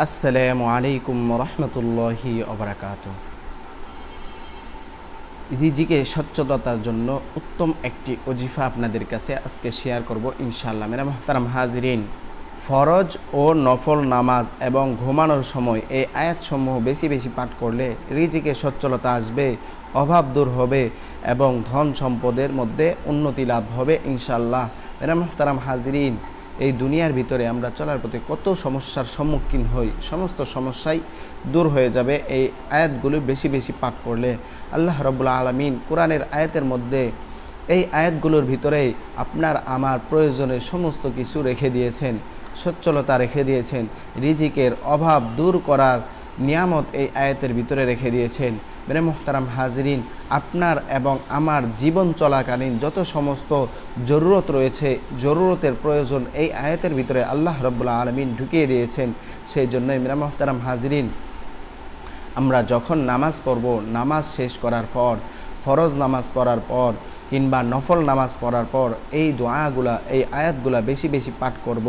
আসসালামু আলাইকুম রহমতুল্লাহি ওবারাকাতুহু। রিজিকে স্বচ্ছতার জন্য উত্তম একটি ওজিফা আপনাদের কাছে আজকে শেয়ার করব ইনশাআল্লাহ। মেরা মুহতারাম হাজিরিন, ফরজ ও নফল নামাজ এবং ঘুমানোর সময় এই আয়াতসমূহ বেশি বেশি পাঠ করলে রিজিকে সচ্ছলতা আসবে, অভাব দূর হবে এবং ধন সম্পদের মধ্যে উন্নতি লাভ হবে ইনশাআল্লাহ। মেরা মুহতারাম হাজিরিন, এই দুনিয়ার ভিতরে আমরা চলার পথে কত সমস্যার সম্মুখীন হই, সমস্ত সমস্যাই দূর হয়ে যাবে এই আয়াতগুলো বেশি বেশি পাঠ করলে। আল্লাহ রাব্বুল আলামিন কোরআনের আয়াতের মধ্যে এই আয়াতগুলোর ভিতরে আপনার আমার প্রয়োজনের সমস্ত কিছু রেখে দিয়েছেন, সচ্ছলতা রেখে দিয়েছেন, রিজিকের অভাব দূর করার নিয়ামত এই আয়াতের ভিতরে রেখে দিয়েছেন। মেরে মুহতারাম হাজিরিন, আপনার এবং আমার জীবন চলাকালীন যত সমস্ত জরুরত রয়েছে, জরুরতের প্রয়োজন এই আয়াতের ভিতরে আল্লাহ রাব্বুল আলামিন ঢুকিয়ে দিয়েছেন। সেই জন্যই মেরে মুহতারাম হাজিরিন, আমরা যখন নামাজ পড়ব, নামাজ শেষ করার পর, ফরজ নামাজ পড়ার পর কিংবা নফল নামাজ পড়ার পর এই দোয়াগুলা, এই আয়াতগুলা বেশি বেশি পাঠ করব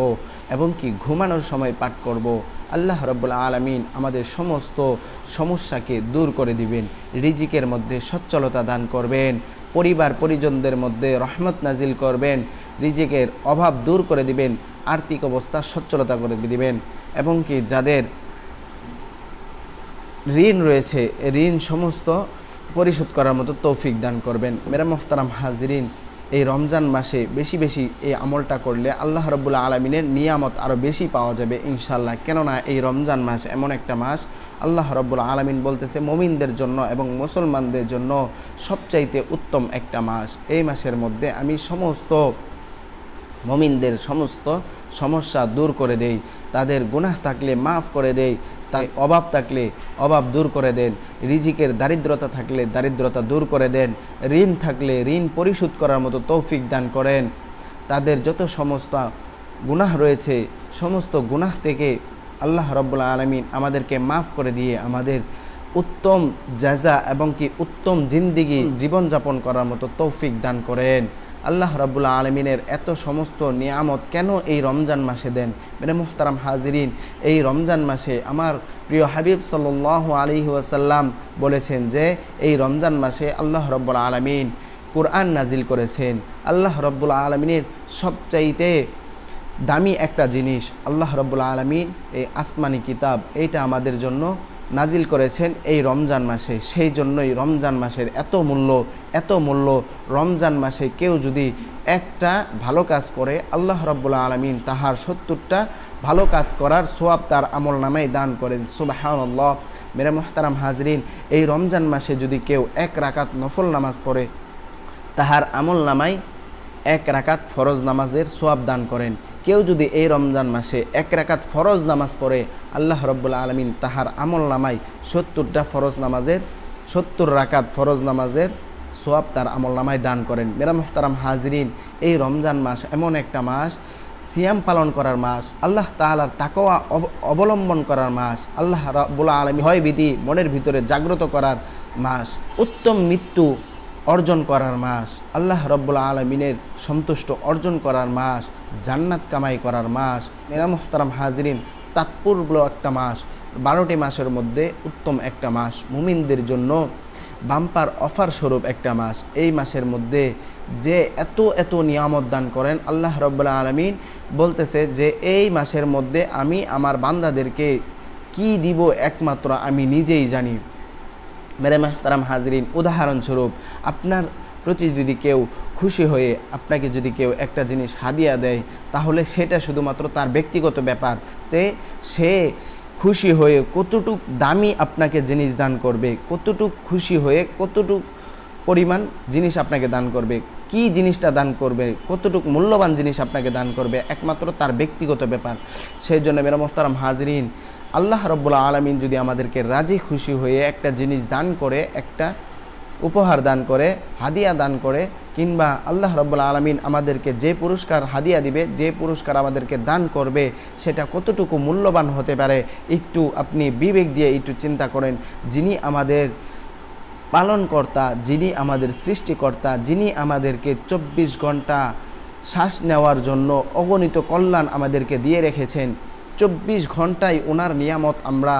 এবং কি ঘুমানোর সময় পাঠ করব। আল্লাহ রাব্বুল আলামিন আমাদের সমস্ত সমস্যাকে দূর করে দিবেন, রিজিকের মধ্যে সচ্ছলতা দান করবেন, পরিবার পরিজনদের মধ্যে রহমত নাজিল করবেন, রিজিকের অভাব দূর করে দিবেন, আর্থিক অবস্থা সচ্ছলতা করে দিবেন এবং কি যাদের ঋণ রয়েছে ঋণ সমস্ত পরিশোধ করার মতো তৌফিক দান করবেন। মেরা মুহতারাম হাজিরিন, এই রমজান মাসে বেশি বেশি এই আমলটা করলে আল্লাহ রাব্বুল আলামিনের নিয়ামত আরও বেশি পাওয়া যাবে ইনশাআল্লাহ। কেননা এই রমজান মাস এমন একটা মাস, আল্লাহ রাব্বুল আলামিন বলতেছে মুমিনদের জন্য এবং মুসলমানদের জন্য সবচাইতে উত্তম একটা মাস। এই মাসের মধ্যে আমি সমস্ত মুমিনদের সমস্ত সমস্যা দূর করে দেই, তাদের গুনাহ থাকলে মাফ করে দেই, তাই অভাব থাকলে অভাব দূর করে দেন, রিজিকের দারিদ্রতা থাকলে দারিদ্রতা দূর করে দেন, ঋণ থাকলে ঋণ পরিশোধ করার মতো তৌফিক দান করেন, তাদের যত সমস্ত গুনাহ রয়েছে সমস্ত গুনাহ থেকে আল্লাহ রাব্বুল আলামিন আমাদেরকে মাফ করে দিয়ে আমাদের উত্তম জাযা এবং কি উত্তম জিন্দিগি জীবনযাপন করার মতো তৌফিক দান করেন। আল্লাহ রাব্বুল আলামিনের এত সমস্ত নিয়ামত কেন এই রমজান মাসে দেন? মেরে মুহতারাম হাজিরিন, এই রমজান মাসে আমার প্রিয় হাবিব সাল্লাল্লাহু আলাইহি ওয়াসাল্লাম বলেছেন যে এই রমজান মাসে আল্লাহ রাব্বুল আলামিন কুরআন নাজিল করেছেন। আল্লাহ রাব্বুল আলামিনের সবচাইতে দামি একটা জিনিস আল্লাহ রাব্বুল আলামিন এই আসমানি কিতাব, এইটা আমাদের জন্য নাজিল করেছেন এই রমজান মাসে। সেই জন্যই রমজান মাসের এত মূল্য। রমজান মাসে কেউ যদি একটা ভালো কাজ করে আল্লাহ রাব্বুল আলামিন তাহার 70টা ভালো কাজ করার সওয়াব তার আমল নামায় দান করেন। সুবহানাল্লাহ। মেরে মুহতারাম হাজরিন, এই রমজান মাসে যদি কেউ 1 রাকাত নফল নামাজ পড়ে তাহার আমল নামায় 1 রাকাত ফরজ নামাজের সওয়াব দান করেন। কেউ যদি এই রমজান মাসে 1 রাকাত ফরজ নামাজ পড়ে আল্লাহ রাব্বুল আলামিন তাহার আমল নামায় 70টা ফরজ নামাজের 70 রাকাত ফরজ নামাজের সওয়াব তার আমল নামায় দান করেন। মেরা মুহতারাম হাজিরিন, এই রমজান মাস এমন একটা মাস, সিয়াম পালন করার মাস, আল্লাহ তাআলার তাকওয়া অবলম্বন করার মাস, আল্লাহ রাব্বুল আলামিন ভয়ভীতি মনের ভিতরে জাগ্রত করার মাস, উত্তম মৃত্যু অর্জন করার মাস, আল্লাহ রাব্বুল আলামিনের সন্তুষ্ট অর্জন করার মাস, জান্নাত কামাই করার মাস। মেরা মুহতারাম হাজিরিন, তাৎপর্য একটা মাস, 12টি মাসের মধ্যে উত্তম একটা মাস, মুমিনদের জন্য বাম্পার অফার স্বরূপ একটা মাস। এই মাসের মধ্যে যে এত নিয়ামত দান করেন আল্লাহ রাব্বুল আলামিন বলতেছে যে এই মাসের মধ্যে আমি আমার বান্দাদেরকে কি দিব একমাত্র আমি নিজেই জানি। মেরে মুহতারাম হাজিরিন, উদাহরণস্বরূপ আপনার প্রতি যদি কেউ খুশি হয়ে আপনাকে যদি কেউ একটা জিনিস হাদিয়া দেয় তাহলে সেটা শুধুমাত্র তার ব্যক্তিগত ব্যাপার, যে সে খুশি হয়ে কতটুক দামি আপনাকে জিনিস দান করবে, কতটুক খুশি হয়ে কতটুক পরিমাণ জিনিস আপনাকে দান করবে, কি জিনিসটা দান করবে, কতটুক মূল্যবান জিনিস আপনাকে দান করবে, একমাত্র তার ব্যক্তিগত ব্যাপার। সেই জন্য মেরা মুহতারাম হাজিরিন, আল্লাহ রাব্বুল আলামিন যদি আমাদেরকে রাজি খুশি হয়ে একটা জিনিস দান করে, একটা উপহার দান করে, হাদিয়া দান করে, কিংবা আল্লাহ রাব্বুল আলামিন আমাদেরকে যে পুরস্কার হাদিয়া দিবে, যে পুরস্কার আমাদেরকে দান করবে, সেটা কতটুকু মূল্যবান হতে পারে একটু আপনি বিবেক দিয়ে একটু চিন্তা করেন। যিনি আমাদের পালনকর্তা, যিনি আমাদের সৃষ্টিকর্তা, যিনি আমাদেরকে 24 ঘন্টা শ্বাস নেওয়ার জন্য অগণিত কল্যাণ আমাদেরকে দিয়ে রেখেছেন, 24 ঘন্টায় ওনার নিয়ামত আমরা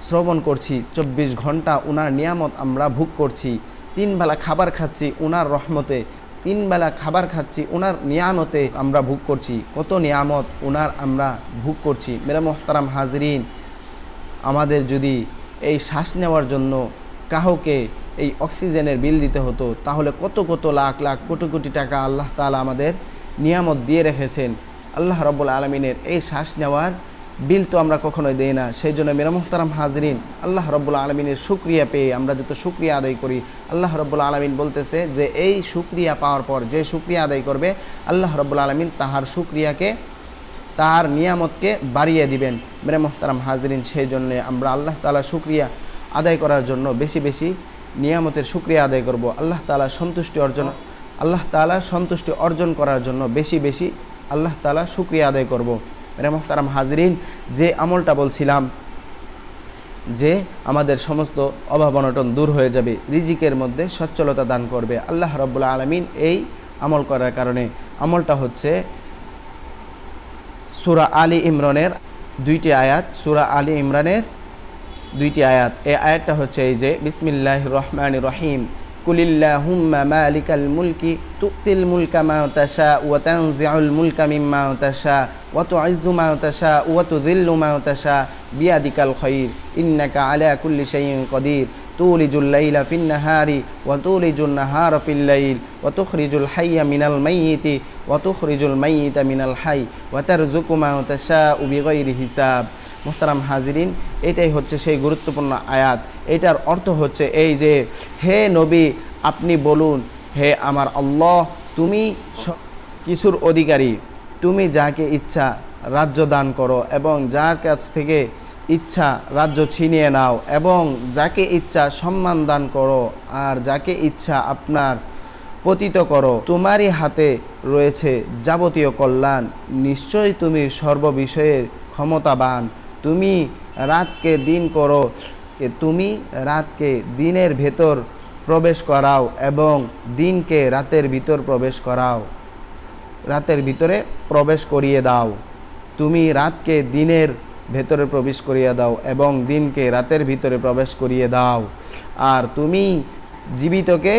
শ্রবণ করছি, 24 ঘন্টা ওনার নিয়ামত আমরা ভোগ করছি, 3 বেলা খাবার খাচ্ছি ওনার রহমতে, 3 বেলা খাবার খাচ্ছি ওনার নিয়ামতে আমরা ভোগ করছি। কত নিয়ামত ওনার আমরা ভোগ করছি। মেরা মোহতারাম হাজরিন, আমাদের যদি এই শ্বাস নেওয়ার জন্য কাউকে এই অক্সিজেনের বিল দিতে হতো, তাহলে কত কত লাখ লাখ কোটি কোটি টাকা আল্লাহ তাআলা আমাদের নিয়ামত দিয়ে রেখেছেন। আল্লাহ রাব্বুল আলামিনের এই শ্বাস নেওয়ার বিল তো আমরা কখনোই দেই না। সেই জন্য মেরা মুহতারাম হাজরিন, আল্লাহ রাব্বুল আলামিনের শুকরিয়া পেয়ে আমরা যত শুকরিয়া আদায় করি, আল্লাহ রাব্বুল আলামিন বলতেছে যে এই শুকরিয়া পাওয়ার পর যে শুকরিয়া আদায় করবে, আল্লাহ রাব্বুল আলামিন তাহার শুকরিয়াকে, তার নিয়ামতকে বাড়িয়ে দিবেন। মেরা মুহতারাম হাজরিন, সেই জন্য আমরা আল্লাহ তাআলা শুকরিয়া আদায় করার জন্য বেশি বেশি নিয়ামতের শুকরিয়া আদায় করব। আল্লাহ তাআলা সন্তুষ্টি অর্জন করার জন্য বেশি বেশি আল্লাহ তাআলা শুকরিয়া আদায় করব। মেরা মুহতারাম হাজরিন, যে আমলটা বলছিলাম যে আমাদের সমস্ত অভাব অনটন দূর হয়ে যাবে, রিজিকের মধ্যে সচ্ছলতা দান করবে আল্লাহ রাব্বুল আলামিন এই আমল করার কারণে। আমলটা হচ্ছে সূরা আলী ইমরানের 2টি আয়াত, সূরা আলী ইমরানের 2টি আয়াত। এই আয়াতটা হচ্ছে এই যে বিসমিল্লাহির রহমানির রহিম, কুলিল্লাহুম্মা মালিকাল মুলকি তুতিল মুলকা মা তাশা ওয়া তানজিউল মুলকা মিম্মা তাশা ওয়া তুইজ্জু মা তাশা ওয়া তুযিল্লু মা তাশা বিয়াদিকাল খায়র ইন্নাকা আলা কুল্লি শাইইন কাদির তুলিজুল লাইলা ফিন নাহারি ওয়া তুলিজুন নাহারা ফিল লাইল ওয়া তুখরিজুল হাইয়া মিনাল মাইয়িতি ওয়া তুখরিজুল মাইয়িতা মিনাল হাই ওয়া তারযুকু মা তাশাউ বিগাইরি হিসাব। মুহতারাম হাজিরিন, এটাই হচ্ছে সেই গুরুত্বপূর্ণ আয়াত। এটার অর্থ হচ্ছে এই যে, হে নবী আপনি বলুন, হে আমার আল্লাহ, তুমি কিছুর অধিকারী, তুমি যাকে ইচ্ছা রাজ্য দান করো এবং যার কাছ থেকে ইচ্ছা রাজ্য ছিনিয়ে নাও, এবং যাকে ইচ্ছা সম্মান দান করো আর যাকে ইচ্ছা আপনার পতিত করো। তোমারই হাতে রয়েছে যাবতীয় কল্যাণ, নিশ্চয়ই তুমি সর্ববিষয়ে ক্ষমতাবান। তুমি রাতকে দিন করো, তুমি রাতকে দিনের ভেতর প্রবেশ করাও এবং দিনকে রাতের ভিতর প্রবেশ করাও, রাতের ভিতরে প্রবেশ করিয়ে দাও। তুমি রাতকে দিনের ভেতরে প্রবেশ করিয়ে দাও এবং দিনকে রাতের ভিতরে প্রবেশ করিয়ে দাও। আর তুমি জীবিতকে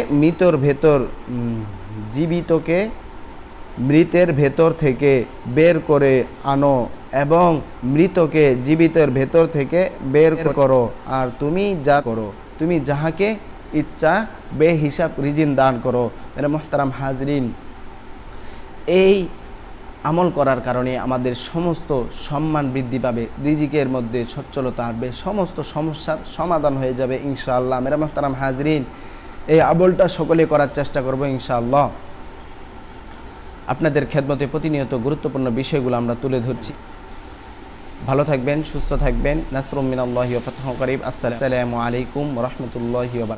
মৃতের ভেতর থেকে বের করে আনো এবং মৃতকে জীবিতের ভেতর থেকে বের করো। আর তুমি যা করো, তুমি যাহাকে ইচ্ছা বেহিসাব রিজিক দান করো। মেরে মুহতারাম হাজরিন, এই আমল করার কারণে আমাদের সমস্ত সম্মান বৃদ্ধি পাবে, রিজিকের মধ্যে সচ্ছলতা আসবে, সমস্ত সমস্যার সমাধান হয়ে যাবে ইনশাআল্লাহ। মেরে মুহতারাম হাজরিন, এই আমলটা সকলে করার চেষ্টা করব ইনশাআল্লাহ। আপনাদের খেদমতে প্রতিনিয়ত গুরুত্বপূর্ণ বিষয়গুলো আমরা তুলে ধরছি। ভালো থাকবেন, সুস্থ থাকবেন। নাসরুম মিনাল্লাহি ওয়া ফাতহুন করিব। আসসালামু আলাইকুম ওয়া রাহমাতুল্লাহি ওয়া বারাকাতুহু।